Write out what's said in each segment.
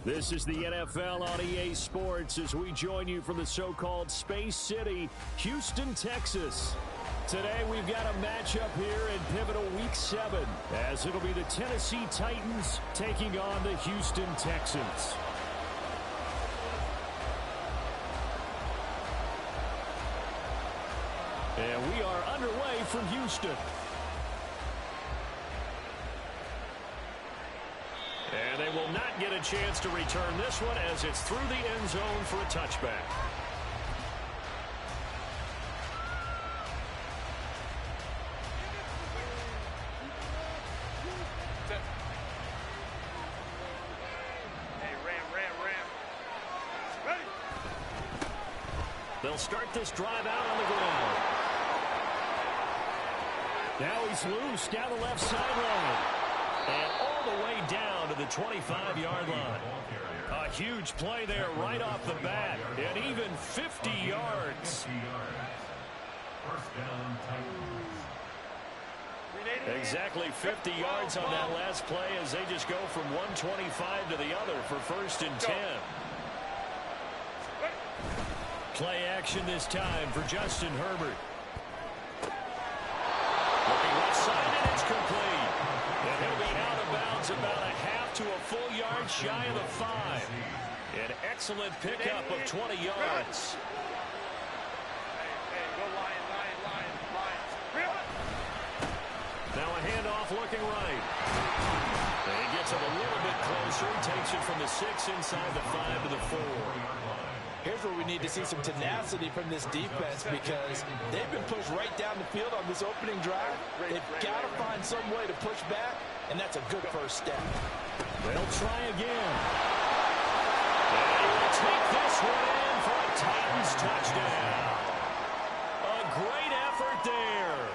This is the NFL on EA Sports as we join you from the so-called Space City, Houston, Texas. Today we've got a matchup here in pivotal Week 7 as it'll be the Tennessee Titans taking on the Houston Texans. And we are underway from Houston. And they will not get a chance to return this one as it's through the end zone for a touchback. They'll start this drive out on the ground. Now he's loose down the left sideline. And all the way down to the 25-yard line. A huge play there right off the bat. And even 50 yards. Exactly 50 yards on that last play as they just go from 125 to the other for 1st and 10. Play action this time for Justin Herbert. Looking left side, and it's complete. And he'll be out of bounds about a half to a full yard shy of the 5. An excellent pickup of 20 yards. Now a handoff looking right. And he gets it a little bit closer. Takes it from the 6 inside the 5 to the 4. Here's where we need to see some tenacity from this defense because they've been pushed right down the field on this opening drive. They've got to find some way to push back, and that's a good first step. They'll try again. And he will take this one in for a Titans touchdown. A great effort there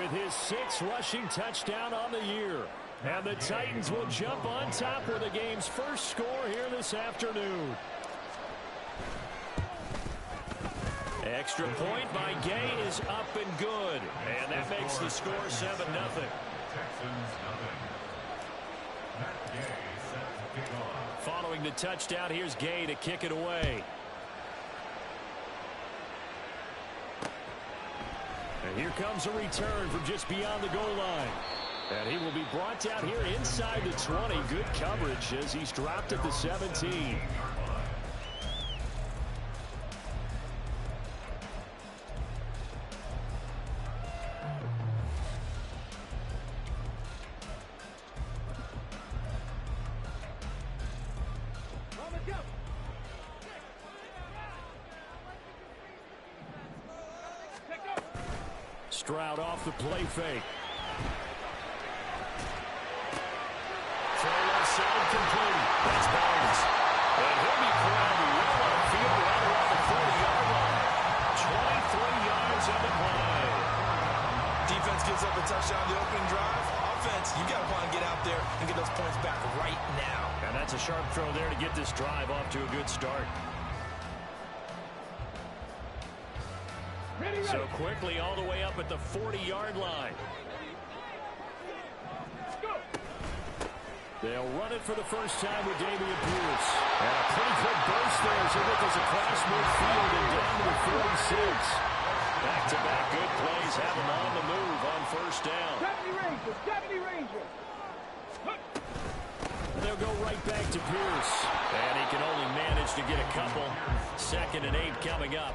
with his 6th rushing touchdown on the year. And the Titans will jump on top with the game's first score here this afternoon. Extra point by Gay is up and good. And that makes the score 7-0. Following the touchdown, here's Gay to kick it away. And here comes a return from just beyond the goal line. And he will be brought down here inside the 20. Good coverage as he's dropped at the 17. Stroud off the play fake. Throw left side complete. That's Barnes. And he'll be crowned well on field right around the 40-yard line. 23 yards on the play. Defense gives up a touchdown on the opening drive. Offense, you got to want to get out there and get those points back right now. And that's a sharp throw there to get this drive off to a good start. So quickly all the way up at the 40-yard line. They'll run it for the first time with Dameon Pierce. And a pretty quick burst there as he ripples across midfield and down to the 46. Back-to-back good plays have him on the move on 1st down. 70 Rangers. They'll go right back to Pierce. And he can only manage to get a couple. 2nd and 8 coming up.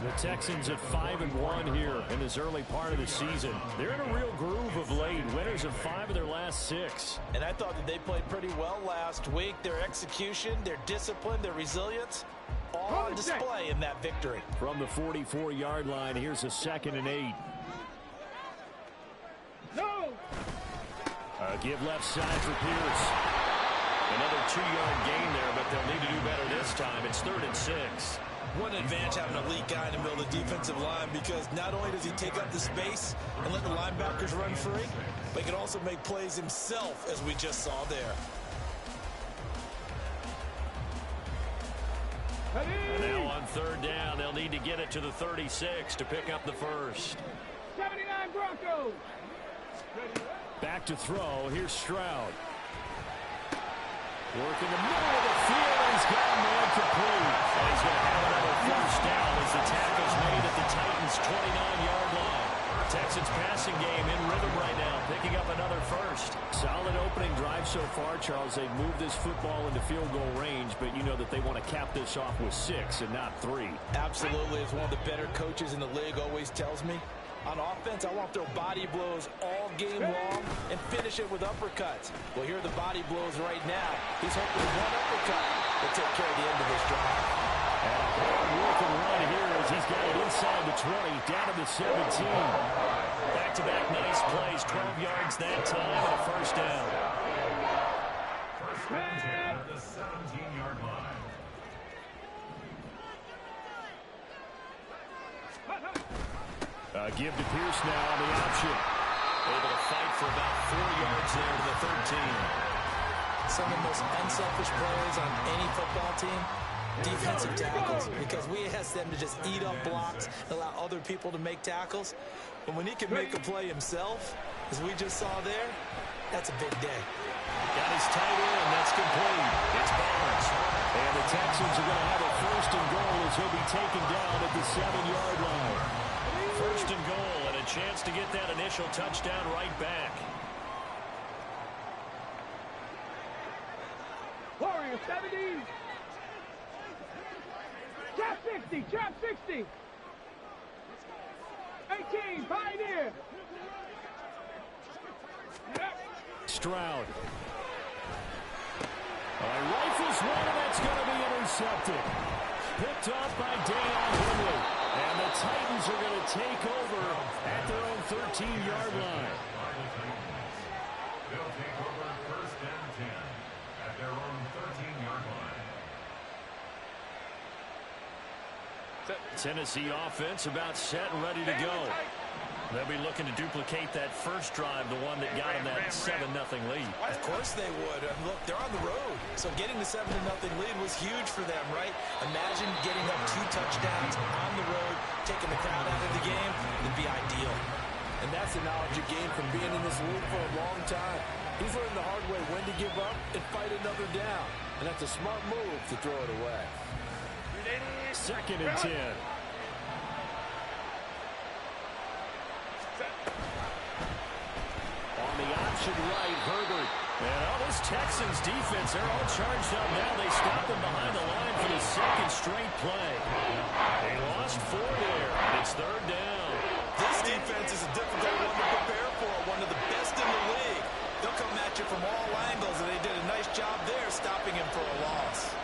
The Texans at 5-1 here in this early part of the season. They're in a real groove of late. Winners of 5 of their last 6. And I thought that they played pretty well last week. Their execution, their discipline, their resilience, all on display in that victory. From the 44-yard line, here's a 2nd and 8. No! Give left side for Pierce. Another 2-yard gain there, but they'll need to do better this time. It's 3rd and 6. What an advantage having an elite guy in the middle of the defensive line because not only does he take up the space and let the linebackers run free, but he can also make plays himself, as we just saw there. And now on 3rd down, they'll need to get it to the 36 to pick up the first. 79 Broncos. Back to throw. Here's Stroud. Working the middle of the field, and he's got a man complete. And he's going to have another first down as the tackle's made at the Titans' 29-yard line. Texans passing game in rhythm right now, picking up another first. Solid opening drive so far, Charles. They've moved this football into field goal range, but you know that they want to cap this off with 6 and not 3. Absolutely. As one of the better coaches in the league always tells me, on offense, I want to throw body blows all game long and finish it with uppercuts. Well, here are the body blows right now. He's hoping one uppercut will take care of the end of this drive. And a hard-working run here as he's got it inside the 20, down to the 17. Back-to-back nice plays, 12 yards that time, and a first down. First down at the 17-yard line. Give to Pierce now on the option. Able to fight for about 4 yards there to the 13. Some of the most unselfish players on any football team, defensive tackles, because we ask them to just eat up blocks, allow other people to make tackles. But when he can make a play himself, as we just saw there, that's a big day. Got his tight end, that's complete. It's Barnes. And the Texans are going to have a first and goal as he'll be taken down at the 7-yard line. First and goal, and a chance to get that initial touchdown right back. Warrior 70. Trap 60. Trap 60. 18. Pioneer. Stroud. Rifles one, and that's going to be intercepted. Picked off by Deion Henley. And the Titans are going to take over at their own 13-yard line. They'll take over first and 10 at their own 13-yard line. Tennessee offense about set and ready to go. They'll be looking to duplicate that first drive, the one that got them that 7-0 lead. Of course they would. Look, they're on the road. So getting the 7-0 lead was huge for them, right? Imagine getting up 2 touchdowns on the road, taking the crowd out of the game. It'd be ideal. And that's the knowledge you gain from being in this league for a long time. He's learned the hard way when to give up and fight another down. And that's a smart move to throw it away. Second and 10. On the option right, Herbert. And this Texans defense, they're all charged up now. They stop them behind the line for the second straight play. They lost 4 there. It's third down. This defense is a difficult one to prepare for, one of the best in the league. They'll come at you from all angles, and they did a nice job there stopping him for a loss.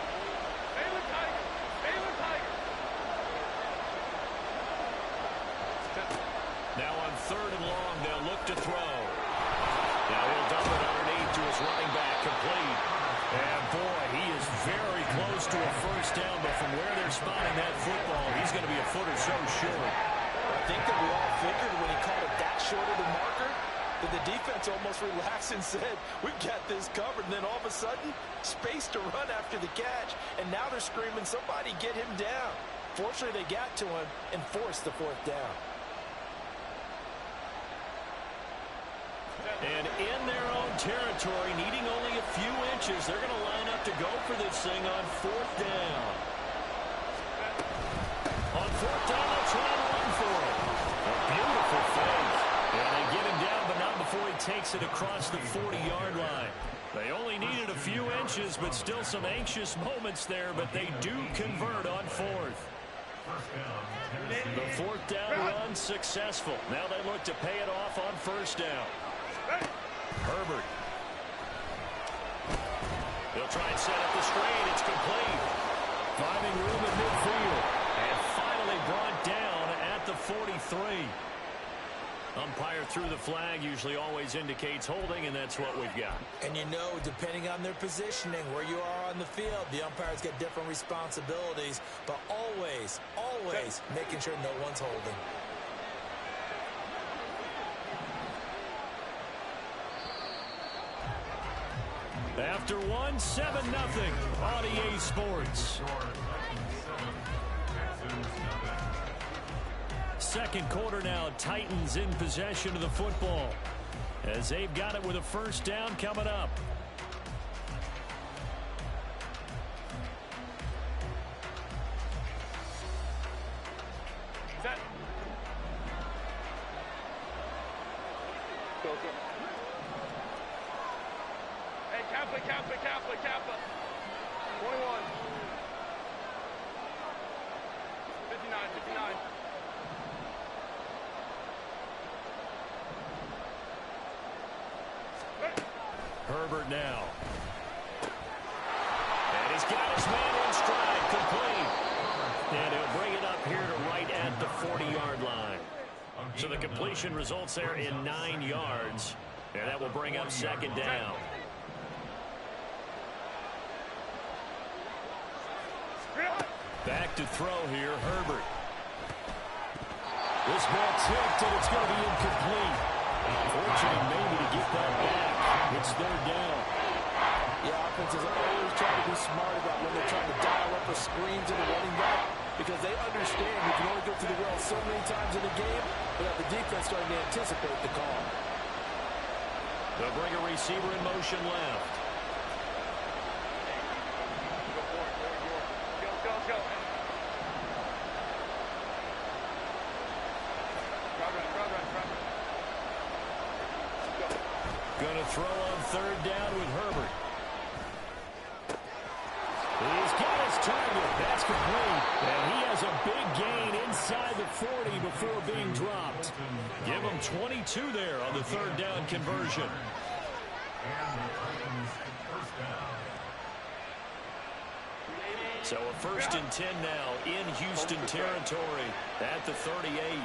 Now on third and long, they'll look to throw. Now he'll dump it underneath to his running back, complete. And boy, he is very close to a first down, but from where they're spotting that football, he's going to be a foot or so short. I think that we all figured when he called it that short of the marker that the defense almost relaxed and said, we've got this covered. And then all of a sudden, space to run after the catch. And now they're screaming, somebody get him down. Fortunately, they got to him and forced the 4th down. And in their own territory, needing only a few inches, they're going to line up to go for this thing on 4th down. On 4th down, they'll try and run for it. A beautiful fake. And they get him down, but not before he takes it across the 40-yard line. They only needed a few inches, but still some anxious moments there, but they do convert on 4th. The 4th down run successful. Now they look to pay it off on 1st down. Herbert. They'll try and set up the screen. It's complete. Finding room in midfield. And finally brought down at the 43. Umpire threw the flag, usually always indicates holding, and that's what we've got. And you know, depending on their positioning, where you are on the field, the umpires get different responsibilities, but always, always making sure no one's holding. After one, 7-0 on EA Sports. Second quarter now, Titans in possession of the football as they've got it with a first down coming up. Hey, Kappa, Kappa, Kappa, Kappa. 21. 59, 59. Herbert now. And he's got his man in stride, complete. And he'll bring it up here to right at the 40-yard line. So the completion results there in 9 yards. And that will bring up second down. Back to throw here, Herbert. This ball tipped, and it's going to be incomplete. Fortunate maybe to get that back. It's third down. Yeah, offenses always try to be smart about when they're trying to dial up a screen to the running back, because they understand you can only go through the well so many times in a game without the defense starting to anticipate the call. They'll bring a receiver in motion left. Go. Going to throw on third down with Herbert. He's got his target. That's complete. And he has a big gain inside the 40 before being dropped. Give him 22 there on the third down conversion. So a 1st and 10 now in Houston territory at the 38. Hey,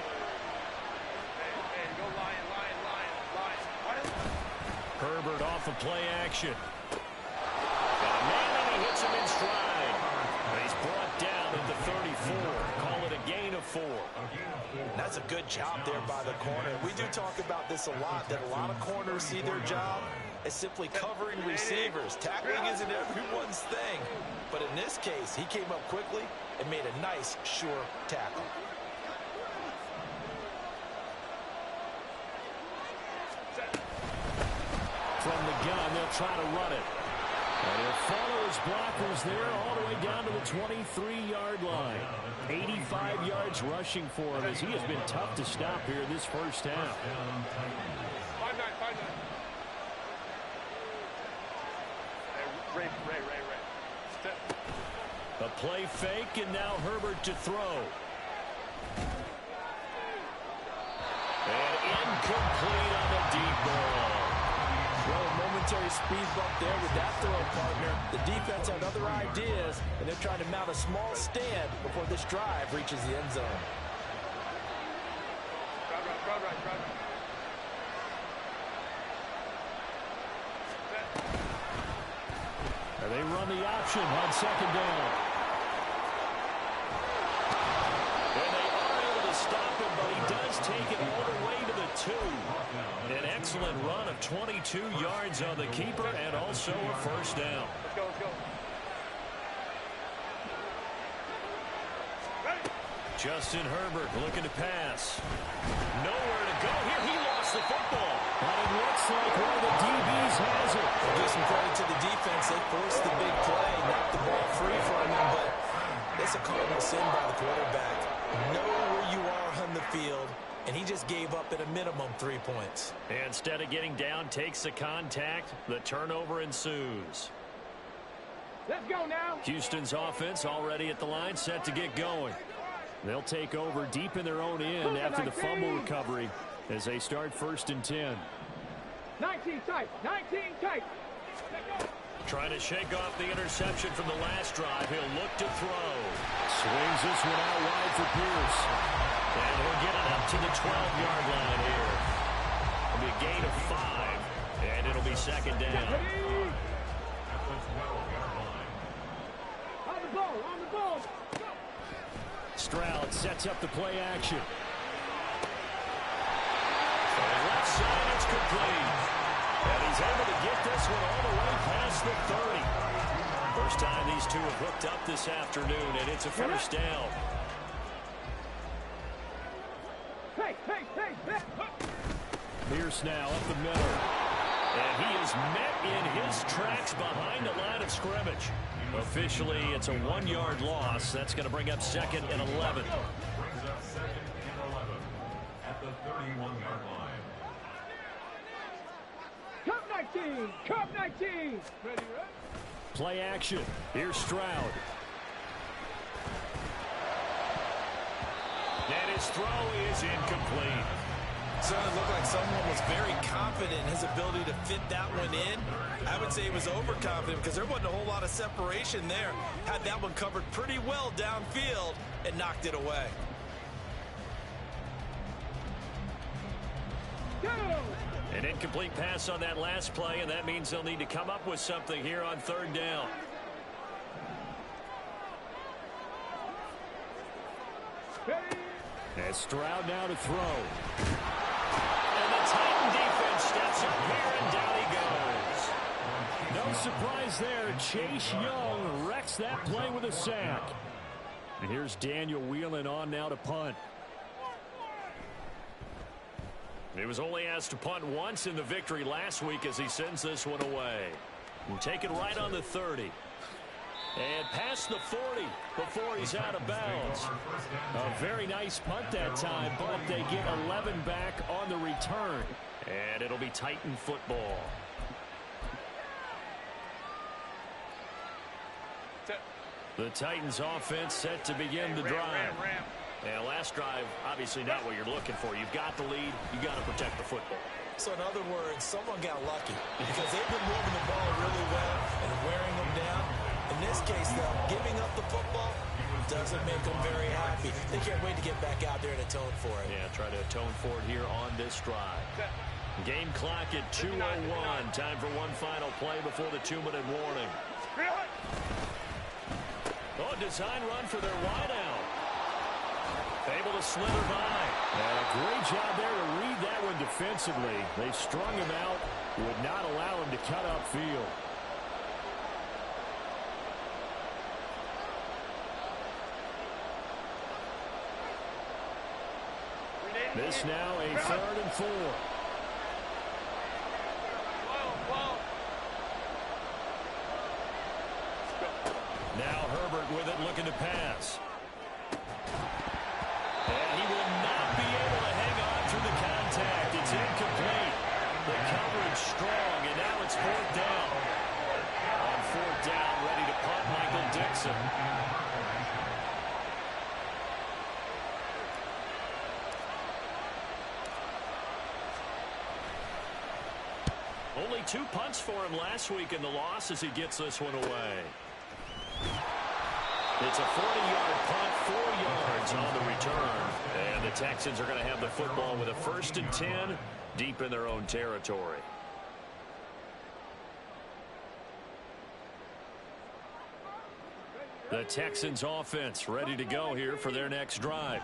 go Lion. Herbert off of play action. Got a man and he hits him in stride. And he's brought down at the 34. Call it a gain of 4. That's a good job there by the corner. We do talk about this a lot, that a lot of corners see their job as simply covering receivers. Tackling isn't everyone's thing. But in this case, he came up quickly and made a nice, sure tackle. From the gun, they'll try to run it. And he'll follow his blockers there all the way down to the 23-yard line. 85 yards rushing for him as he has been tough to stop here this first half. 5-9. Hey, Ray. A play fake, and now Herbert to throw. And incomplete on the deep ball. Well, a momentary speed bump there with that throw, partner. The defense had other ideas, and they're trying to mount a small stand before this drive reaches the end zone. Crowd right. And they run the option on second down. And they are able to stop him, but he does take it all the way to the 2. An excellent run of 22 yards on the keeper and also a first down. Let's go. Justin Herbert looking to pass. Nowhere to go here. He lost the football. And it looks like one of the DBs has it. Give some credit to the defense. They forced the big play, knocked the ball free from him, but it's a cardinal sin by the quarterback. Know where you are on the field, and he just gave up at a minimum 3 points. And instead of getting down, takes the contact. The turnover ensues. Let's go now. Houston's offense already at the line, set to get going. They'll take over deep in their own end after the fumble recovery as they start 1st and 10. 19 tight. Trying to shake off the interception from the last drive. He'll look to throw. Swings this one out wide for Pierce. And he'll get it up to the 12-yard line here. It'll be a gain of 5, and it'll be second down. On the ball. Stroud sets up the play action. From the left side, it's complete. And he's able to get this one all the way past the 30. First time these two have hooked up this afternoon, and it's a first down. Hey. Pierce now up the middle. And he is met in his tracks behind the line of scrimmage. Officially, it's a 1-yard loss. That's going to bring up 2nd and 11. Brings up 2nd and 11 at the 31-yard line. 19. Cup 19. Ready, right? Play action. Here's Stroud. And his throw is incomplete. Certainly looked like someone was very confident in his ability to fit that one in. I would say he was overconfident because there wasn't a whole lot of separation there. Had that one covered pretty well downfield and knocked it away. An incomplete pass on that last play, and that means they'll need to come up with something here on third down. And Stroud now to throw. And the Titan defense steps up here, and down he goes. No surprise there. Chase Young wrecks that play with a sack. And here's Daniel wheeling on now to punt. He was only asked to punt once in the victory last week as he sends this one away. And take it right on the 30. And past the 40 before he's out of bounds. A very nice punt that time, but they get 11 back on the return. And it'll be Titan football. The Titans offense set to begin the drive. And last drive, obviously not what you're looking for. You've got the lead. You've got to protect the football. So in other words, someone got lucky because they've been moving the ball really well and wearing them down. In this case, though, giving up the football doesn't make them very happy. They can't wait to get back out there and atone for it. Yeah, try to atone for it here on this drive. Game clock at 2:01. Time for one final play before the 2-minute warning. Oh, design run for their wideout. Able to slither by. And a great job there to read that one defensively. They strung him out, would not allow him to cut upfield. This now a 3rd and 4. Now Herbert with it, looking to pass. And he will not be able to hang on through the contact. It's incomplete. The coverage strong, and now it's 4th down. On 4th down, ready to punt, Michael Dixon. Only 2 punts for him last week in the loss as he gets this one away. It's a 40-yard punt, 4 yards on the return. And the Texans are going to have the football with a 1st and 10 deep in their own territory. The Texans offense ready to go here for their next drive.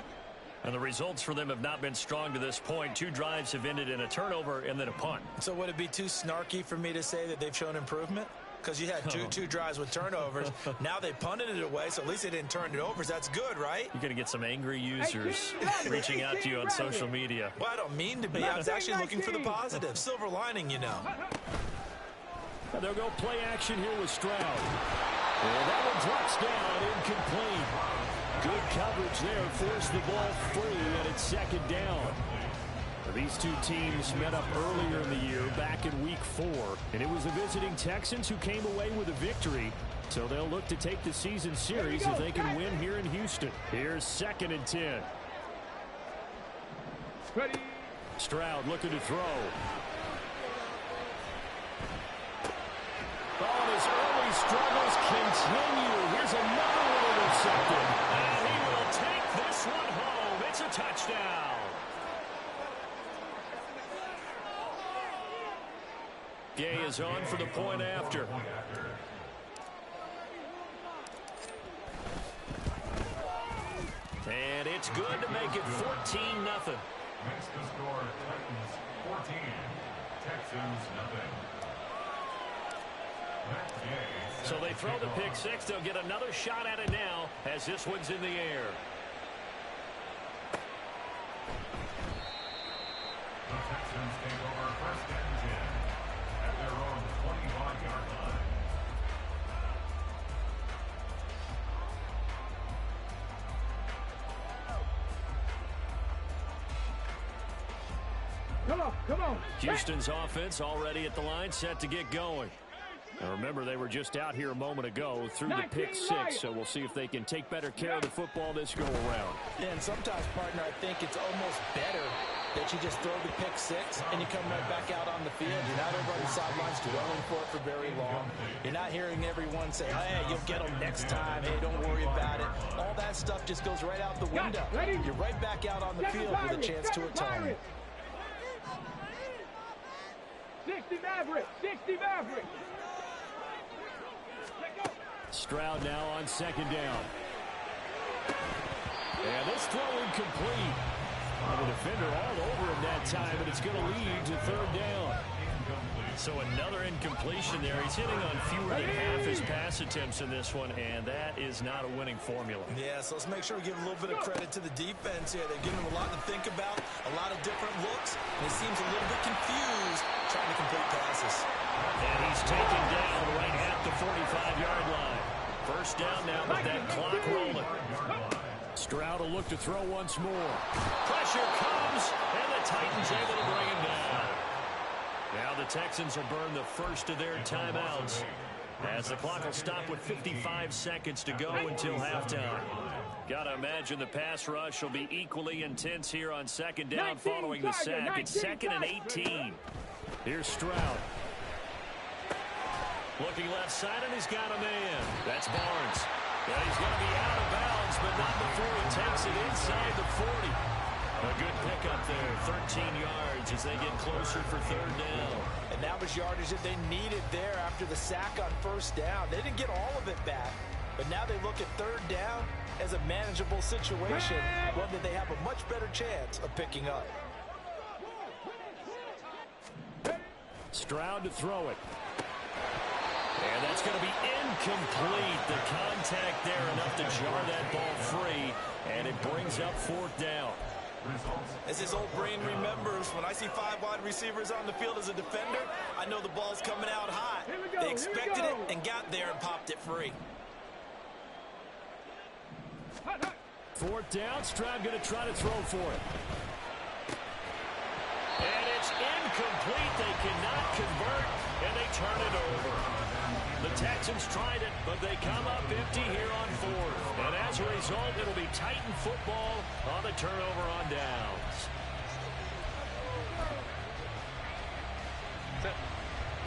And the results for them have not been strong to this point. 2 drives have ended in a turnover and then a punt. So would it be too snarky for me to say that they've shown improvement? Because you had two drives with turnovers. Now they punted it away, so at least they didn't turn it over. So that's good, right? You're going to get some angry users reaching out to you on social media. Well, I don't mean to be. I was actually looking for the positive. Silver lining, you know. They'll go play action here with Stroud. And that one drops down, incomplete. Good coverage there, forced the ball free, and it's 2nd down. These two teams met up earlier in the year, back in week 4, and it was the visiting Texans who came away with a victory. So they'll look to take the season series if they can win here in Houston. Here's 2nd and 10. Ready. Stroud looking to throw. Oh, and his early struggles continue. Here's another one intercepted. And he will take this one home. It's a touchdown. Gay is on for the point after. And it's good to make it 14-0. Makes the score Titans 14, Texans nothing. So they throw the pick 6. They'll get another shot at it now as this one's in the air. The Texans take over 1st and 10 at their own 25-yard line. Come on. Houston's offense already at the line, set to get going. Now remember, they were just out here a moment ago through the pick six, so we'll see if they can take better care of the football this go-around. Yeah, and sometimes, partner, I think it's almost better that you just throw the pick six and you come right back out on the field. You're not over on the sidelines dwelling for it for very long. You're not hearing everyone say, hey, you'll get them next time. Hey, don't worry about it. All that stuff just goes right out the window. You're right back out on the field with a chance to atone. 60 Maverick. Stroud now on second down. And this throw incomplete. And the defender all over him that time, but it's going to lead to third down. So another incompletion there. He's hitting on fewer than half his pass attempts in this one, and that is not a winning formula. Yeah, so let's make sure we give a little bit of credit to the defense here. They're giving him a lot to think about, a lot of different looks, and he seems a little bit confused trying to complete passes. And he's taken down right at the 45-yard line. First down now with that clock rolling. Stroud will look to throw once more. Pressure comes, and the Titans able to bring him down. Now the Texans will burn the first of their timeouts as the clock will stop with 55 seconds to go until halftime. Gotta imagine the pass rush will be equally intense here on second down following the sack. It's 2nd and 18. Here's Stroud. Looking left side, and he's got a man. That's Barnes. Yeah, he's going to be out of bounds, but not before he takes it inside the 40. A good pickup there, 13 yards as they get closer for third down. And that was yardage that they needed there after the sack on first down. They didn't get all of it back, but now they look at third down as a manageable situation, one that they have a much better chance of picking up. Stroud to throw it. And that's going to be incomplete. The contact there enough to jar that ball free, and it brings up fourth down. As his old brain remembers, when I see 5 wide receivers on the field as a defender, I know the ball's coming out high. They expected it and got there and popped it free. Fourth down, Stroud going to try to throw for it. And it's incomplete. They cannot convert, and they turn it over. The Texans tried it, but they come up empty here on fourth. And as a result, it'll be Titan football on the turnover on downs.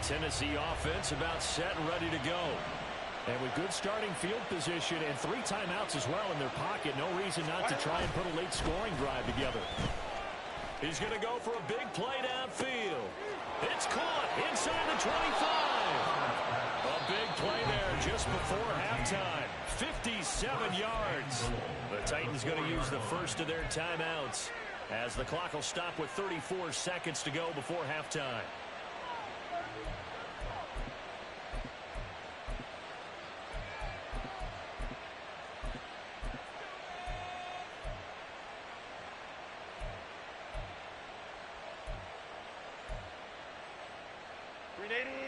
Tennessee offense about set and ready to go. And with good starting field position and 3 timeouts as well in their pocket, no reason not to try and put a late scoring drive together. He's going to go for a big play downfield. It's caught inside the 25. A big play there just before halftime. 57 yards. The Titans going to use the first of their timeouts as the clock will stop with 34 seconds to go before halftime.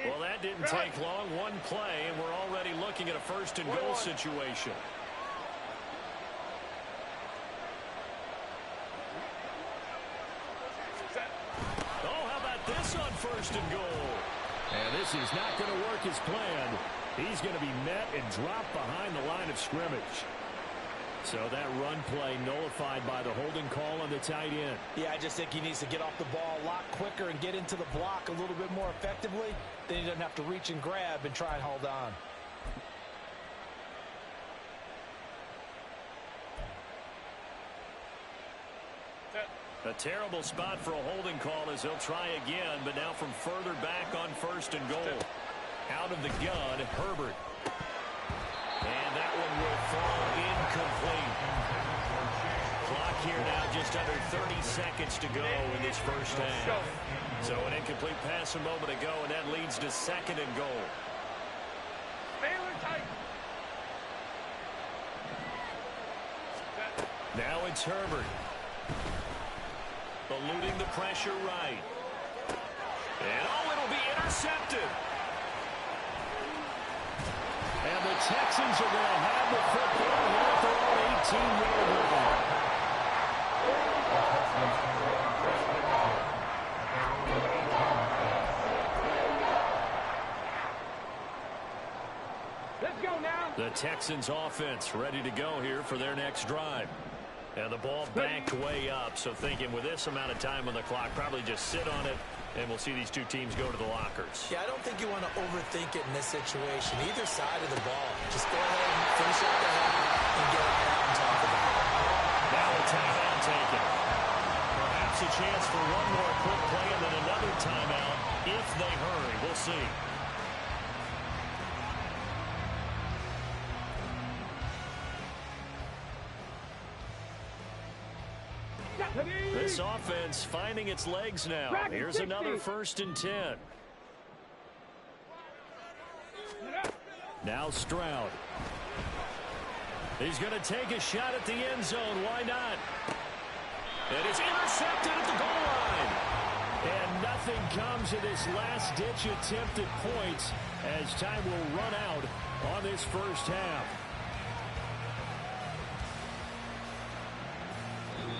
Well, that didn't take long. One play, and we're already looking at a first and goal situation. Oh, how about this on first and goal? And this is not going to work as planned. He's going to be met and dropped behind the line of scrimmage. So that run play nullified by the holding call on the tight end. Yeah, I just think he needs to get off the ball a lot quicker and get into the block a little bit more effectively. Then he doesn't have to reach and grab and try and hold on. A terrible spot for a holding call as he'll try again, but now from further back on first and goal. Out of the gun, Herbert. And that one will fall incomplete. Clock here now just under 30 seconds to go in this first half. So an incomplete pass a moment ago, and that leads to second and goal. Now it's Herbert. Eluding the pressure right. And oh, it'll be intercepted. And the Texans are going to have the football here at their own 18-yard line. Texans offense ready to go here for their next drive. And the ball backed way up, so thinking with this amount of time on the clock, probably just sit on it, and we'll see these two teams go to the lockers. Yeah, I don't think you want to overthink it in this situation. Either side of the ball. Just go ahead and finish up the half and get out and talk about it. Now a timeout taken. Perhaps a chance for one more quick play and then another timeout if they hurry. We'll see. This offense finding its legs now. Here's another 1st and 10. Now Stroud. He's going to take a shot at the end zone. Why not? And it's intercepted at the goal line. And nothing comes of this last-ditch attempt at points as time will run out on this first half.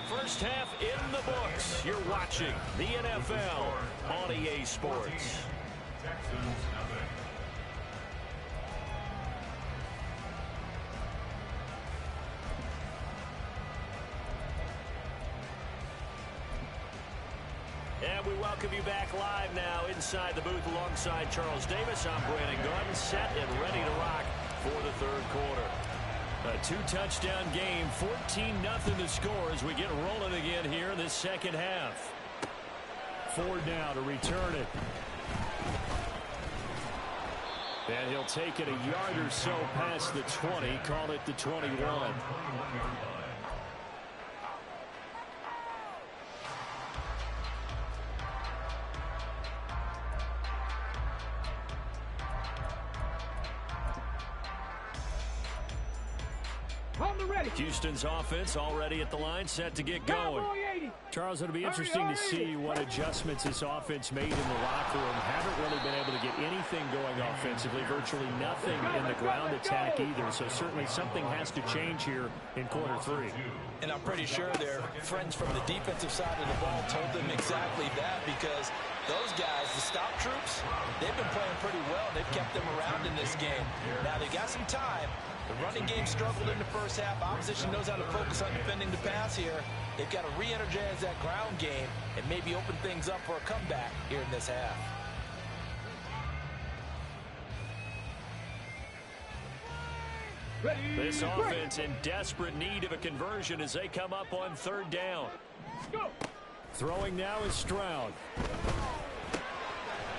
First half in the books. You're watching the NFL on EA Sports. Texans nothing. And we welcome you back live now inside the booth alongside Charles Davis. I'm Brandon Garden, set and ready to rock for the third quarter. A 2-touchdown game, 14-0 to score as we get rolling again here in this second half. Ford now to return it. And he'll take it a yard or so past the 20, call it the 21. Houston's offense already at the line, set to get going. Charles, it'll be interesting to see what adjustments this offense made in the locker room. Haven't really been able to get anything going offensively, virtually nothing in the ground attack either. So certainly something has to change here in quarter 3. And I'm pretty sure their friends from the defensive side of the ball told them exactly that, because those guys, the stop troops, they've been playing pretty well. They've kept them around in this game. Now they got some time. The running game struggled in the first half. Opposition knows how to focus on defending the pass here. They've got to re-energize that ground game and maybe open things up for a comeback here in this half. This offense in desperate need of a conversion as they come up on 3rd down. Throwing now is Stroud.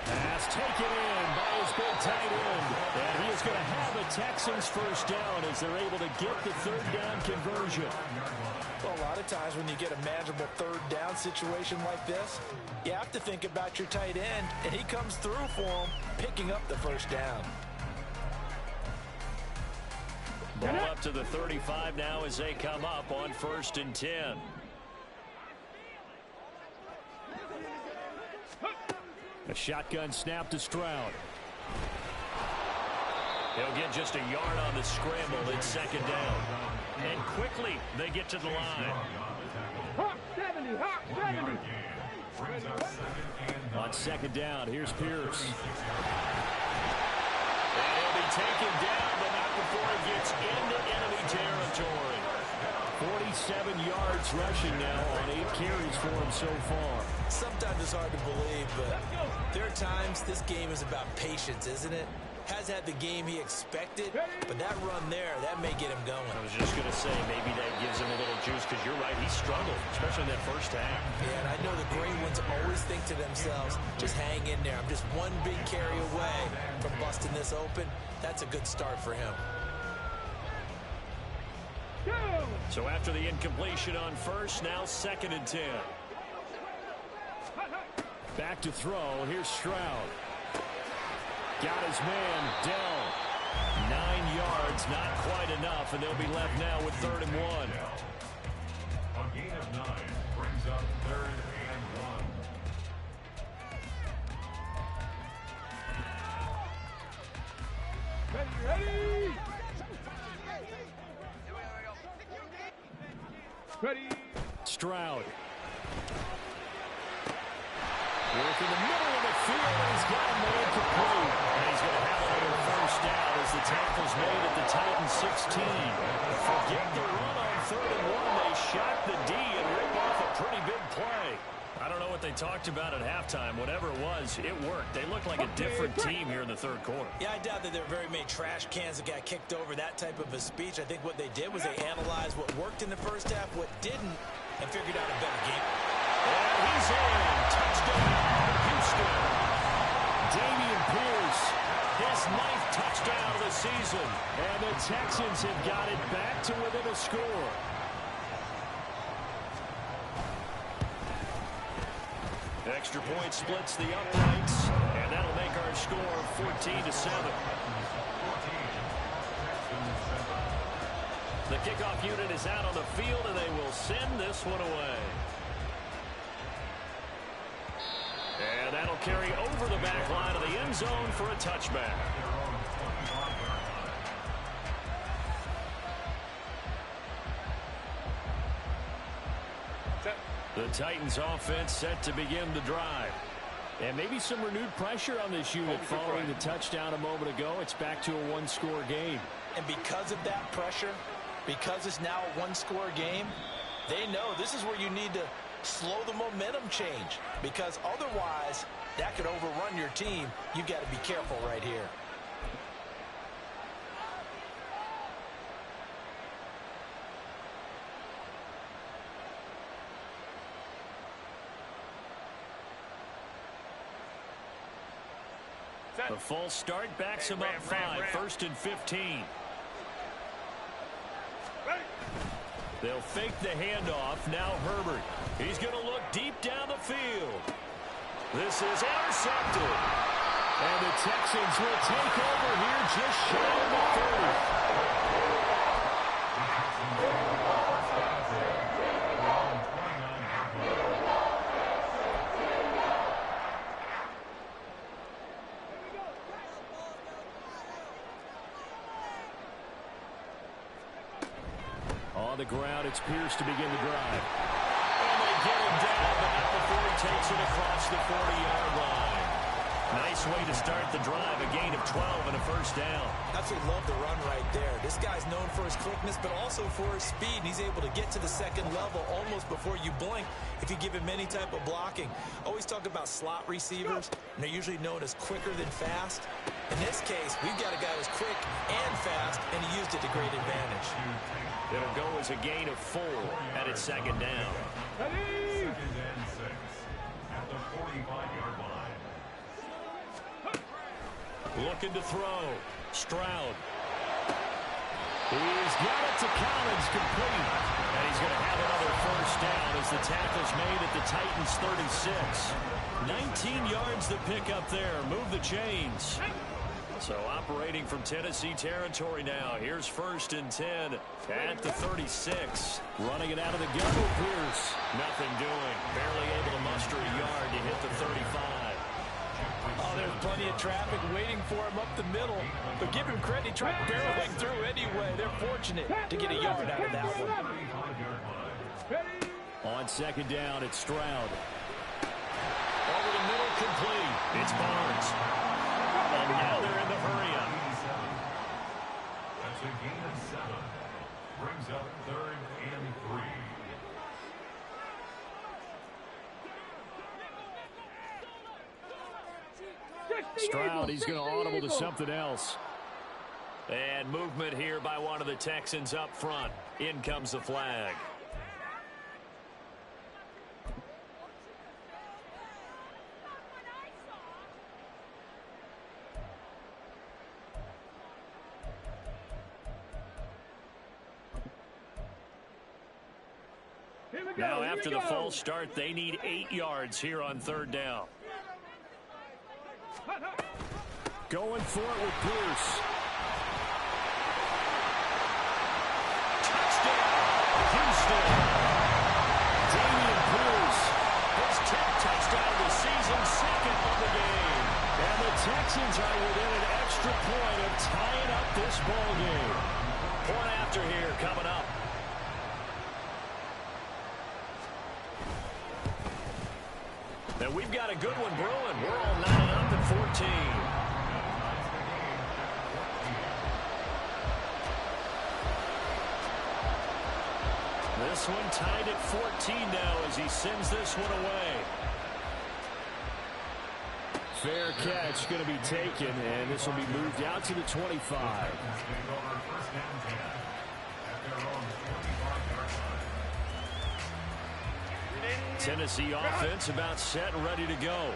Pass taken in by his big tight end. And he is going to have a Texans first down as they're able to get the 3rd down conversion. Well, a lot of times when you get a manageable 3rd down situation like this, you have to think about your tight end, and he comes through for him, picking up the first down. Ball up to the 35 now as they come up on 1st and 10. A shotgun snap to Stroud. He'll get just a yard on the scramble in 2nd down. And quickly they get to the line. Hot 70, hot 70. On 2nd down, here's Pierce. And he'll be taken down, but not before he gets into enemy territory. 47 yards rushing now on 8 carries for him so far. Sometimes it's hard to believe, but there are times this game is about patience, isn't it? Has had the game he expected, but that run there, that may get him going. I was just going to say, maybe that gives him a little juice, because you're right, he struggled, especially in that first half. Yeah, and I know the great ones always think to themselves, just hang in there. I'm just one big carry away from busting this open. That's a good start for him. So after the incompletion on 1st, now 2nd and 10. Back to throw. Here's Stroud. Got his man, Dell. 9 yards, not quite enough, and they'll be left now with 3rd and 1. A gain of 9 brings up 3rd and 1. Ready. Stroud. Work in the middle of the field, and he's got him incomplete. And he's going to have another first down as the tackle's made at the Titans 16. Forget the run on 3rd and 1. They shock the D and rip off a pretty big play. I don't know what they talked about at halftime. Whatever it was, it worked. They look like a different team here in the 3rd quarter. Yeah, I doubt that there were very many trash cans that got kicked over, that type of a speech. I think what they did was they analyzed what worked in the first half, what didn't, and figured out a better game. And he's in. Touchdown, Houston. Dameon Pierce, his 9th touchdown of the season. And the Texans have got it back to within a score. Extra point splits the uprights, and that'll make our score 14-7. The kickoff unit is out on the field, and they will send this one away. And that'll carry over the back line of the end zone for a touchback. The Titans offense set to begin the drive. And maybe some renewed pressure on this unit following the touchdown a moment ago. It's back to a one-score game. And because of that pressure, because it's now a one-score game, they know this is where you need to slow the momentum change. Because otherwise, that could overrun your team. You've got to be careful right here. The false start backs him up 5, 1st and 15. They'll fake the handoff. Now Herbert. He's going to look deep down the field. This is intercepted. And the Texans will take over here just shy of the 30. On the ground, it's Pierce to begin the drive. And they get him down, but not before he takes it across the 40-yard line. Nice way to start the drive, a gain of 12 and a first down. Absolutely love the run right there. This guy's known for his quickness, but also for his speed. And he's able to get to the second level almost before you blink if you give him any type of blocking. Always talk about slot receivers, and they're usually known as quicker than fast. In this case, we've got a guy who's quick and fast, and he used it to great advantage. It'll go as a gain of 4 at its second down. Second and 6 at the 45-yard line. Looking to throw. Stroud. He's got it to Collins, complete. And he's going to have another first down as the tackle's made at the Titans 36. 19 yards to pick up there. Move the chains. So operating from Tennessee territory now. Here's 1st and 10 at the 36. Running it out of the gun with Pierce. Nothing doing. Barely able to muster a yard to hit the 35. Oh, there's plenty of traffic waiting for him up the middle. But give him credit, he tried barreling through anyway. They're fortunate to get a yard out of that one. On second down, it's Stroud. Over the middle, complete. It's Barnes. And now they're in the hurry-up. That's a gain of 7. Brings up 3rd and 3. Stroud, he's going to audible to something else. And movement here by one of the Texans up front. In comes the flag. Now after the false start, they need 8 yards here on 3rd down. Going for it with Pierce. Touchdown, Houston. Dameon Pierce, his 10th touchdown of the season, 2nd of the game. And the Texans are within an extra point of tying up this ball game. Point after here coming up. And we've got a good one brewing. We're all 9 up at 14. This one tied at 14 now as he sends this one away. Fair catch going to be taken, and this will be moved out to the 25. Tennessee offense about set and ready to go.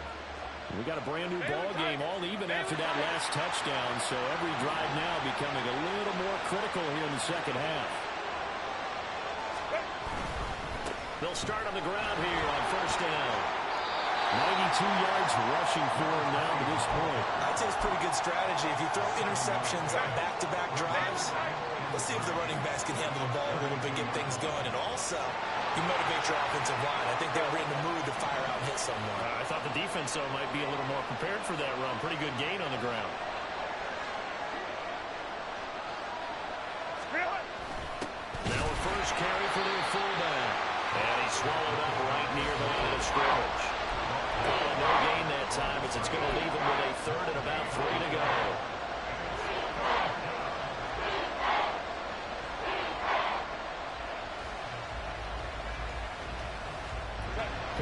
We got a brand new ball game, all even after that last touchdown, so every drive now becoming a little more critical here in the second half. They'll start on the ground here on first down. 92 yards rushing for him now to this point. I'd say it's pretty good strategy. If you throw interceptions on back-to-back drives, let's see if the running backs can handle the ball a little bit, get things going. And also, you motivate your offensive line. I think they were in the mood to fire out and hit someone. I thought the defense, though, might be a little more prepared for that run. Pretty good gain on the ground. Now a first carry for their fullback. And he swallowed up right near the line of scrimmage. Well, no gain that time, as it's going to leave him with a third and about 3 to go.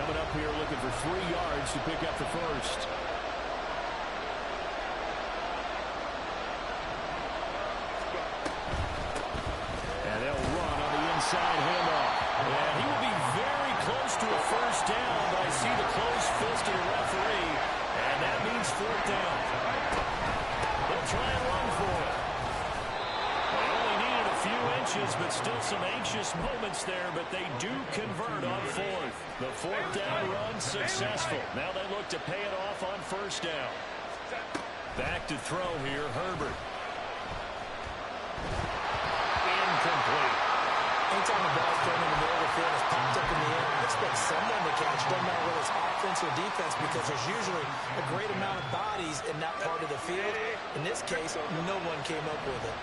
Coming up here looking for 3 yards to pick up the first. And they'll run on the inside handoff. And he will be very close to a first down, but I see the closed fist of the referee, and that means 4th down. They'll try and run for it. They only needed a few inches, but still some anxious moments there, but they do convert on 4th. The 4th down run successful. Now they look to pay it off on first down. Back to throw here, Herbert. Incomplete. Anytime the ball's thrown in the middle of the field, it's popped up in the air, expect someone to catch. Doesn't matter whether it's offense or defense, because there's usually a great amount of bodies in that part of the field. In this case, no one came up with it.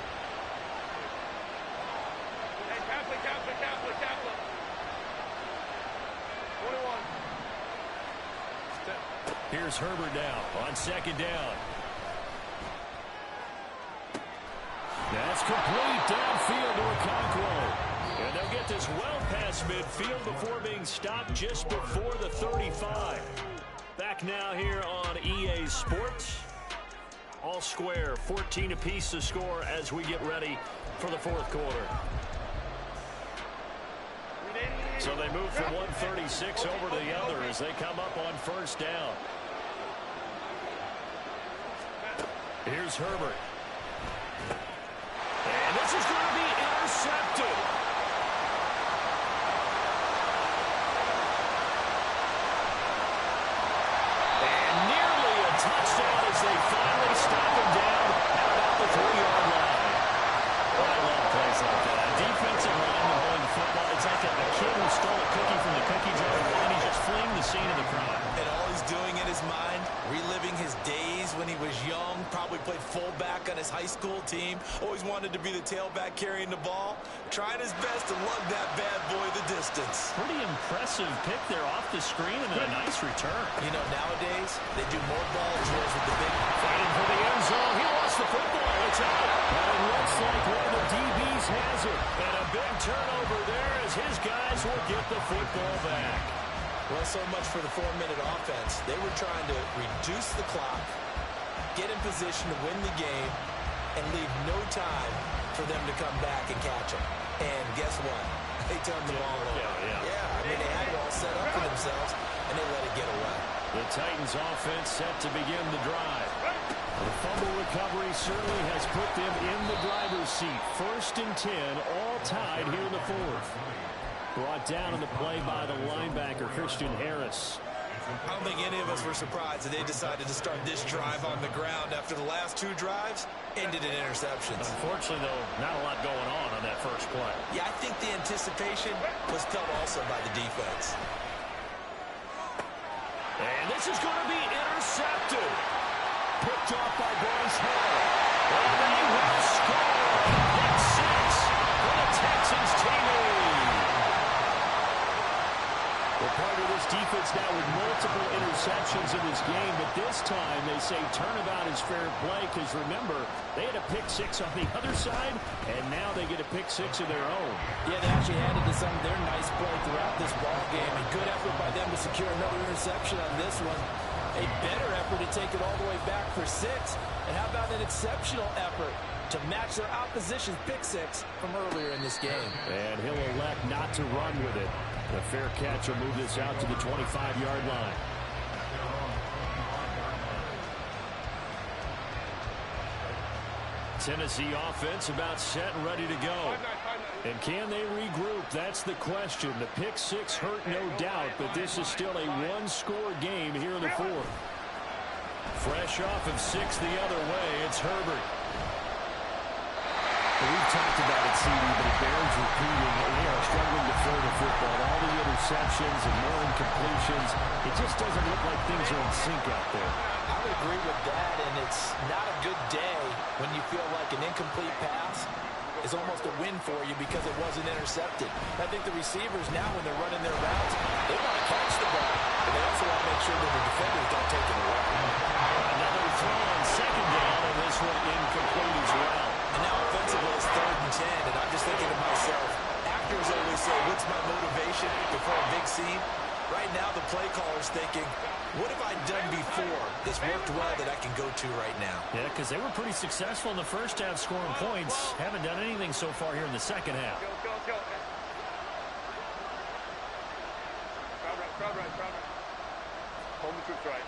Hey, Kaplan. 21. Here's Herbert now on second down. That's complete downfield to Okonkwo. And they'll get this well past midfield before being stopped just before the 35. Back now here on EA Sports. All square, 14 apiece to score as we get ready for the 4th quarter. So they move from 136 over to the other as they come up on first down. Here's Herbert. And this is going to be intercepted. And nearly a touchdown as they finally stop him down at about the 3-yard line. Oh, I love plays like that. A defensive lineman holding the football. It's like a kid who stole a cookie from the cookie jar and he's just fleeing the scene of the crime. And all he's doing in his mind, reliving his days when he was young, probably played fullback on his high school team, always wanted to be the tailback carrying the ball, trying his best to lug that bad boy the distance. Pretty impressive pick there off the screen and then a nice return. You know, nowadays, they do more ball drills with the big... Fighting for the end zone. He lost the football. It's out. And it looks like one of the DBs has it. And a big turnover there as his guys will get the football back. Well, so much for the 4-minute offense. They were trying to reduce the clock, get in position to win the game, and leave no time for them to come back and catch them. And guess what? They turned the ball over. Yeah, I mean, they had it all set up for themselves, and they let it get away. The Titans offense set to begin the drive. The fumble recovery certainly has put them in the driver's seat. 1st and 10, all tied here in the 4th. Brought down in the play by the linebacker, Christian Harris. I don't think any of us were surprised that they decided to start this drive on the ground after the last 2 drives ended in interceptions. Unfortunately, though, not a lot going on that first play. Yeah, I think the anticipation was felt also by the defense. And this is going to be intercepted. Picked off by Bryce Hall. And they will score. That's 6 for the Texans team lead. Well, part of this defense now with multiple interceptions in this game, but this time they say turnabout is fair play because, remember, they had a pick six on the other side, and now they get a pick six of their own. Yeah, they actually added to some of their nice play throughout this ball game. A good effort by them to secure another interception on this one. A better effort to take it all the way back for 6. And how about an exceptional effort to match their opposition's pick six from earlier in this game? And he'll elect not to run with it. The fair catch will move this out to the 25-yard line. Tennessee offense about set and ready to go. And can they regroup? That's the question. The pick six hurt, no doubt, but this is still a one-score game here in the fourth. Fresh off of 6 the other way, it's Herbert. We've talked about it, CD, but it bears repeating. They are struggling to throw the football. All the interceptions and more incompletions. It just doesn't look like things are in sync out there. I would agree with that, and it's not a good day when you feel like an incomplete pass is almost a win for you because it wasn't intercepted. I think the receivers now, when they're running their routes, they want to catch the ball, but they also want to make sure that the defenders don't take it away. Another throw on second down, and this one incomplete as well. And now offensively it's 3rd and 10, and I'm just thinking to myself, actors always say, what's my motivation before a big scene? Right now the play caller's thinking, what have I done before that's worked well that I can go to right now? Yeah, because they were pretty successful in the first half scoring points. Haven't done anything so far here in the second half. Go. Crowd right. Hold the troops right.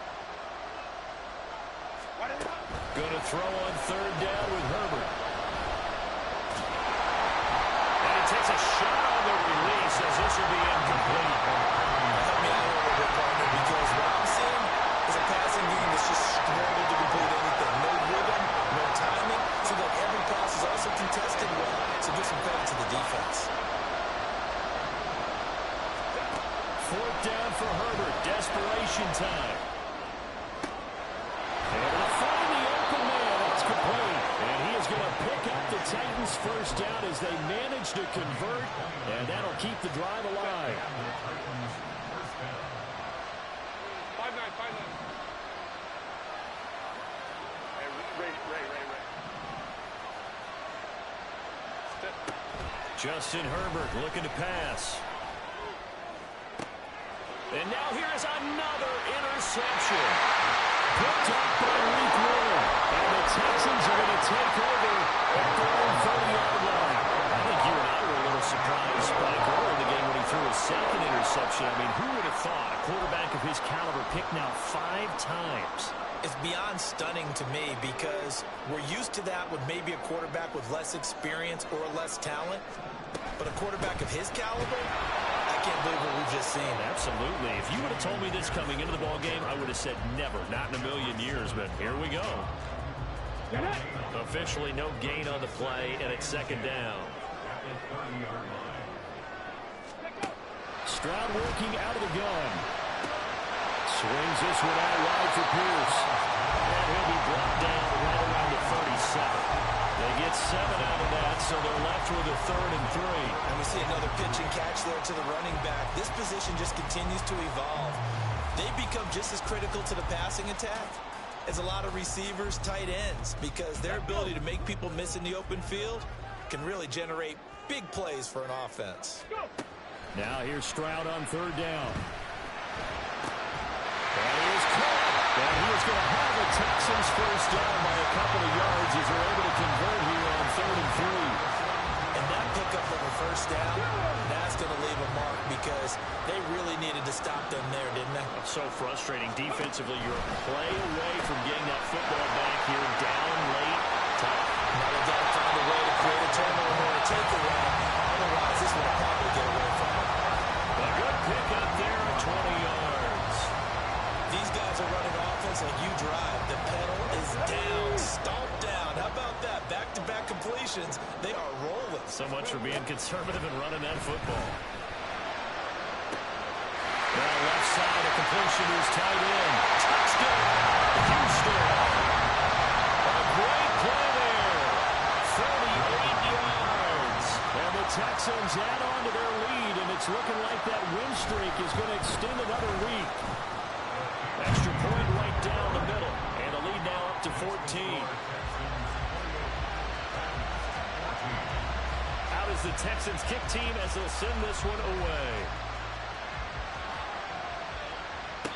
Going to throw on 3rd down with Herbert. And he takes a shot on the release as this will be incomplete. Help me out a little bit, partner, because what I'm seeing is a passing game that's just struggled to complete anything. No rhythm, no timing. Seems like every pass is also contested well, so give some credit to the defense. 4th down for Herbert. Desperation time. Able to find the open man. That's complete. And he is going to pick up the Titans' first down as they manage to convert, and that'll keep the drive alive. 5-9. Hey, Ray. Justin Herbert looking to pass. And now here is another interception. Picked up by Malik Warren. And the Texans are going to take over at their own 30-yard line. I think you and I were a little surprised, Spike, earlier in the game when he threw his 2nd interception. I mean, who would have thought a quarterback of his caliber picked now 5 times? It's beyond stunning to me because we're used to that with maybe a quarterback with less experience or less talent. But a quarterback of his caliber, I can't believe what we've just seen. Absolutely. If you would have told me this coming into the ball game, I would have said never, not in a million years, but here we go. Officially no gain on the play, and it's 2nd down. Stroud working out of the gun. Swings this one out wide for Pierce. And he'll be brought down right around the 37. They get 7 out of that, so they're left with a 3rd and 3. And we see another pitch and catch there to the running back. This position just continues to evolve. They become just as critical to the passing attack as a lot of receivers, tight ends, because their ability to make people miss in the open field can really generate big plays for an offense. Now here's Stroud on 3rd down. And he is caught. And he is going to have the Texans first down by a couple of yards as they're able to convert here on 3rd and 3. And that pickup of a first down, that's going to leave a mark because they really needed to stop them there, didn't they? So frustrating defensively. You're a play away from getting that football back here down late. Tough. Now they got to find a way to create a turnover or a takeaway. Otherwise, this will probably get away from them. A good pickup there at 20 yards. These guys are running offense like you drive. The pedal is down, stomped down. How about that? Back-to-back completions. They are rolling. So much for being conservative and running that football. Now left side, a completion is tight end. Touchdown, Houston. A great play there. 38 yards. And the Texans add on to their lead, and it's looking like that win streak is going to extend another week. Extra point right down the middle. And the lead now up to 14. Out is the Texans kick team as they'll send this one away.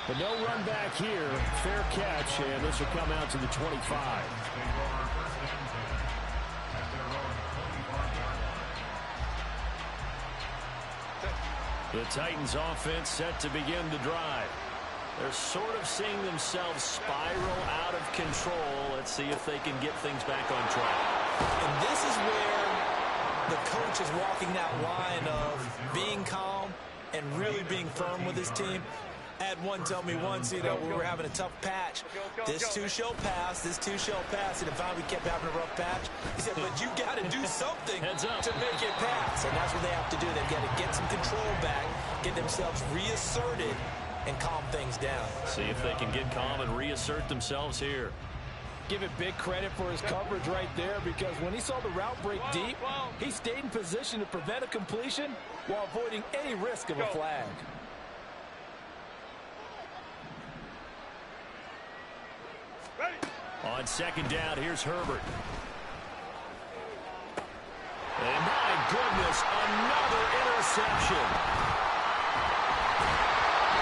But no run back here. Fair catch, and this will come out to the 25. The Titans offense set to begin the drive. They're sort of seeing themselves spiral out of control. Let's see if they can get things back on track. And this is where the coach is walking that line of being calm and really being firm with his team. I had one tell me once, we were having a tough patch. This too shall pass, this too shall pass. And if we kept having a rough patch, he said, but you got to do something to make it pass. And that's what they have to do. They've got to get some control back, get themselves reasserted, and calm things down. See if they can get calm and reassert themselves here. Give it big credit for his coverage right there, because when he saw the route break deep, he stayed in position to prevent a completion while avoiding any risk of a flag. On second down, here's Herbert. And my goodness, another interception.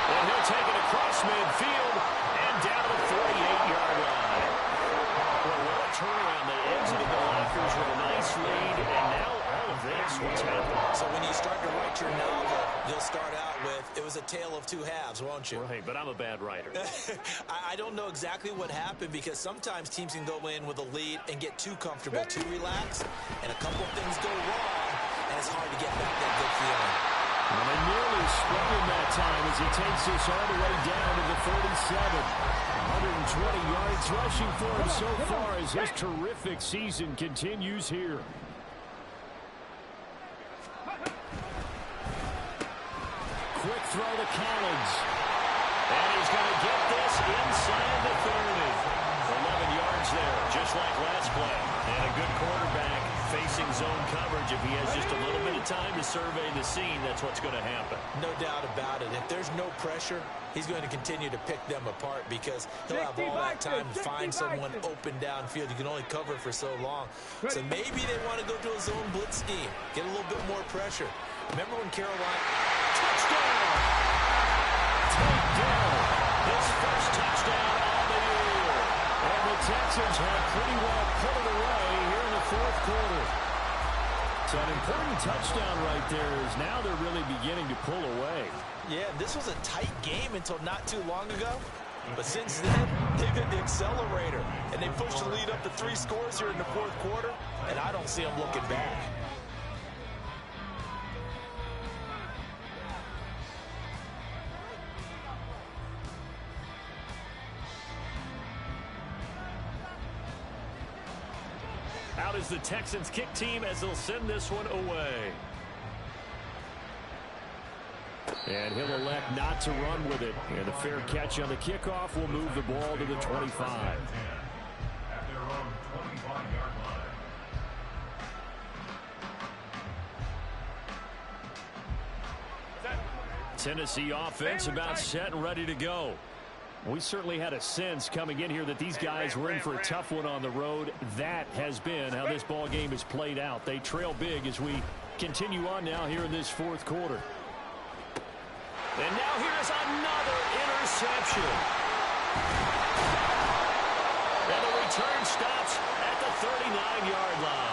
And he'll take it across midfield and down to the 48-yard line. Well, what a turnaround. They exited the lockers with a nice lead, and now all of this, what's happened? So when you start to write your novel, you'll start out with, it was a tale of two halves, won't you? Right, but I'm a bad writer. I don't know exactly what happened, because sometimes teams can go in with a lead and get too comfortable, too relaxed, and a couple things go wrong, and it's hard to get back that good feeling. Well, they nearly sprung him that time as he takes this all the way down to the 47. 120 yards rushing for him so far as his terrific season continues here. Quick throw to Collins. And he's going to get this inside the 30. 11 yards there, just like last play. And a good quarterback facing zone coverage. If he has just a little bit of time to survey the scene, that's what's going to happen. No doubt about it. If there's no pressure, he's going to continue to pick them apart, because he'll have all that time to find someone open downfield. You can only cover for so long. So maybe they want to go to a zone blitz scheme, get a little bit more pressure. Remember when Carolina... Touchdown! Takedown! His first touchdown on the year. And the Texans have pretty well put it away here in the fourth quarter. So an important touchdown right there, is now they're really beginning to pull away. Yeah, this was a tight game until not too long ago. But since then, they've hit the accelerator. And they pushed the lead up to 3 scores here in the fourth quarter. And I don't see them looking back. Out is the Texans kick team as they'll send this one away. And he'll elect not to run with it. And the fair catch on the kickoff will move the ball to the 25. At their own 25-yard line. Tennessee offense about set and ready to go. We certainly had a sense coming in here that these guys were in for a tough one on the road. That has been how this ball game has played out. They trail big as we continue on now here in this fourth quarter. And now here's another interception. And the return stops at the 39-yard line.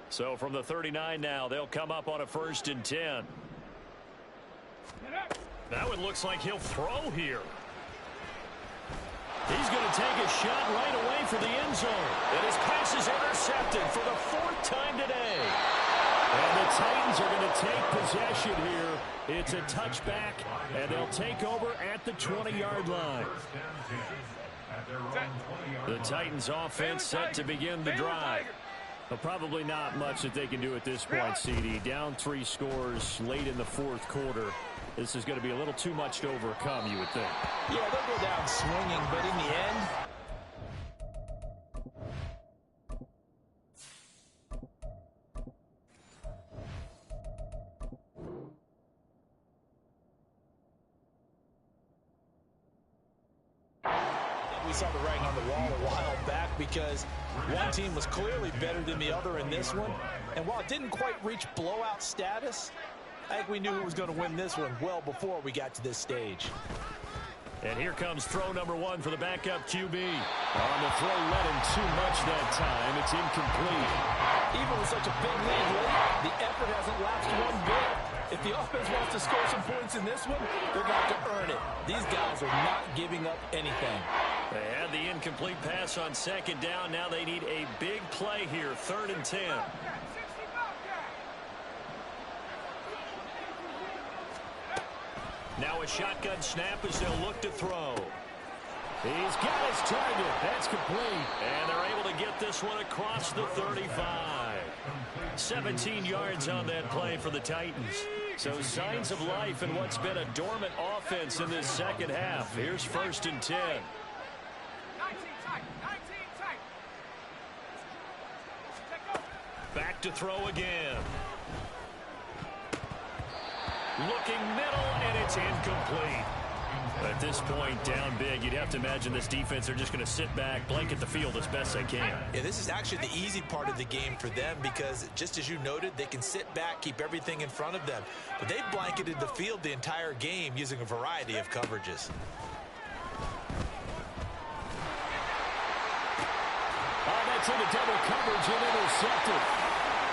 So from the 39 now, they'll come up on a 1st and 10. That one looks like he'll throw here. He's going to take a shot right away for the end zone. And his pass is intercepted for the 4th time today. And the Titans are going to take possession here. It's a touchback, and they'll take over at the 20-yard line. At their own 20-yard The Titans offense set to begin the drive. Well, probably not much that they can do at this point, CD. Down 3 scores late in the fourth quarter. This is going to be a little too much to overcome, you would think. Yeah, they'll go down swinging, but in the end, we saw the writing on the wall a while back because one team was clearly better than the other in this one. And while it didn't quite reach blowout status, I think we knew who was going to win this one well before we got to this stage. And here comes throw number 1 for the backup QB. On the throw, led him too much that time. It's incomplete. Even with such a big lead late, the effort hasn't lapsed one bit. If the offense wants to score some points in this one, they're going to earn it. These guys are not giving up anything. They had the incomplete pass on second down. Now they need a big play here, 3rd and 10. Now a shotgun snap as they'll look to throw. He's got his target. That's complete. And they're able to get this one across the 35. 17 yards on that play for the Titans. So signs of life in what's been a dormant offense in this second half. Here's 1st and 10. Back to throw again. Looking middle, and it's incomplete. At this point, down big, you'd have to imagine this defense are just going to sit back, blanket the field as best they can. Yeah, this is actually the easy part of the game for them because, just as you noted, they can sit back, keep everything in front of them. But they've blanketed the field the entire game using a variety of coverages. Oh, that's into double coverage and intercepted.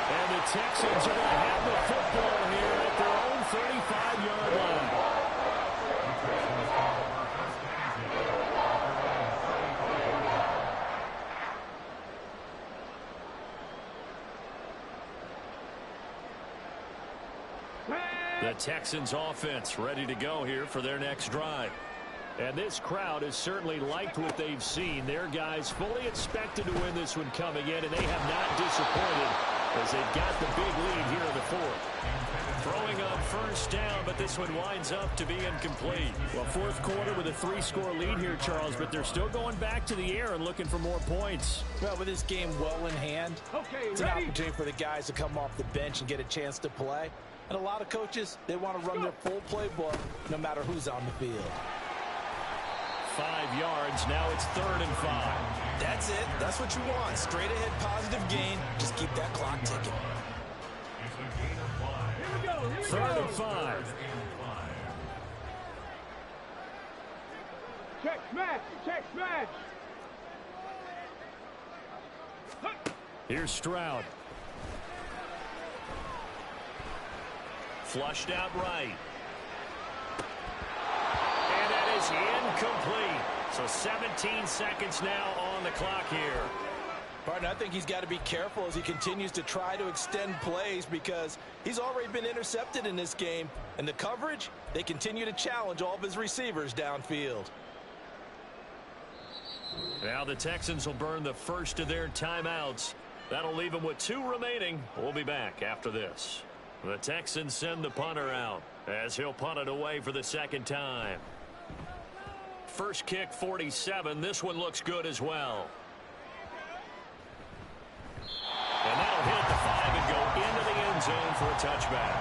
And the Texans are going to have the football here at their own 35-yard line. The Texans offense ready to go here for their next drive. And this crowd has certainly liked what they've seen. Their guys fully expected to win this one coming in, and they have not disappointed as they've got the big lead here in the 4th. Throwing on 1st down, but this one winds up to be incomplete. Well, 4th quarter with a 3-score lead here, Charles, but they're still going back to the air and looking for more points. Well, with this game well in hand, it's an opportunity for the guys to come off the bench and get a chance to play. And a lot of coaches, they want to run their full playbook no matter who's on the field. 5 yards. Now it's 3rd and 5. That's it. That's what you want. Straight ahead positive gain. Just keep that clock ticking. 3rd and 5. Check smash. Check smash. Here's Stroud. Flushed out right. And that is incomplete. So 17 seconds now on the clock here. Partner, I think he's got to be careful as he continues to try to extend plays because he's already been intercepted in this game. And the coverage, they continue to challenge all of his receivers downfield. Now the Texans will burn the first of their timeouts. That'll leave them with 2 remaining. We'll be back after this. The Texans send the punter out as he'll punt it away for the 2nd time. First kick 47. This one looks good as well. And that'll hit the 5 and go into the end zone for a touchback.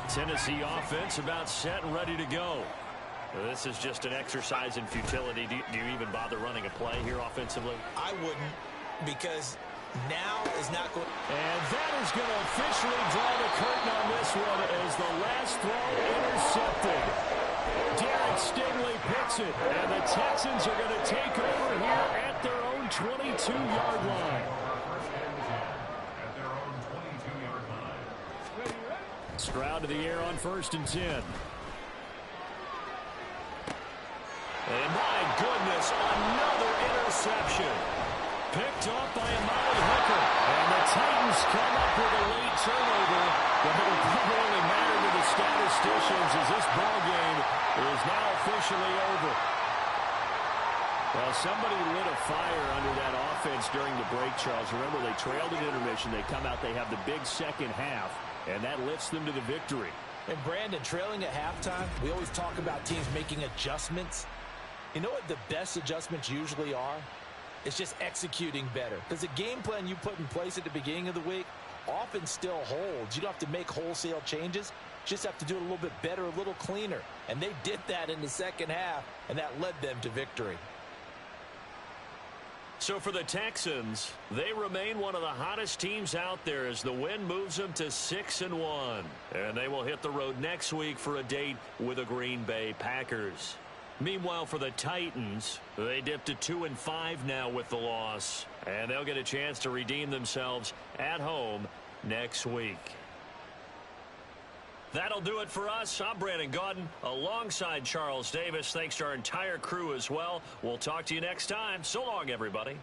Tennessee offense about set and ready to go. This is just an exercise in futility. Do you even bother running a play here offensively? I wouldn't, because now is not going. And that is going to officially draw the curtain on this one as the last throw intercepted. Derek Stingley picks it, and the Texans are going to take over here at their own 22-yard line. Stroud to the air on 1st and 10. And my goodness, another interception. Picked off by Amari Hooker. And the Titans come up with a late turnover. But it will probably matter to the status superstitions as this ball game is now officially over. Well, somebody lit a fire under that offense during the break, Charles. Remember, they trailed at intermission. They come out, they have the big second half, and that lifts them to the victory. And Brandon, trailing at halftime, we always talk about teams making adjustments. You know what the best adjustments usually are? It's just executing better. Because the game plan you put in place at the beginning of the week often still holds. You don't have to make wholesale changes. You just have to do it a little bit better, a little cleaner. And they did that in the second half, and that led them to victory. So for the Texans, they remain one of the hottest teams out there as the win moves them to 6-1. And they will hit the road next week for a date with the Green Bay Packers. Meanwhile, for the Titans, they dipped to 2-5 now with the loss. And they'll get a chance to redeem themselves at home next week. That'll do it for us. I'm Brandon Gaudin alongside Charles Davis. Thanks to our entire crew as well. We'll talk to you next time. So long, everybody.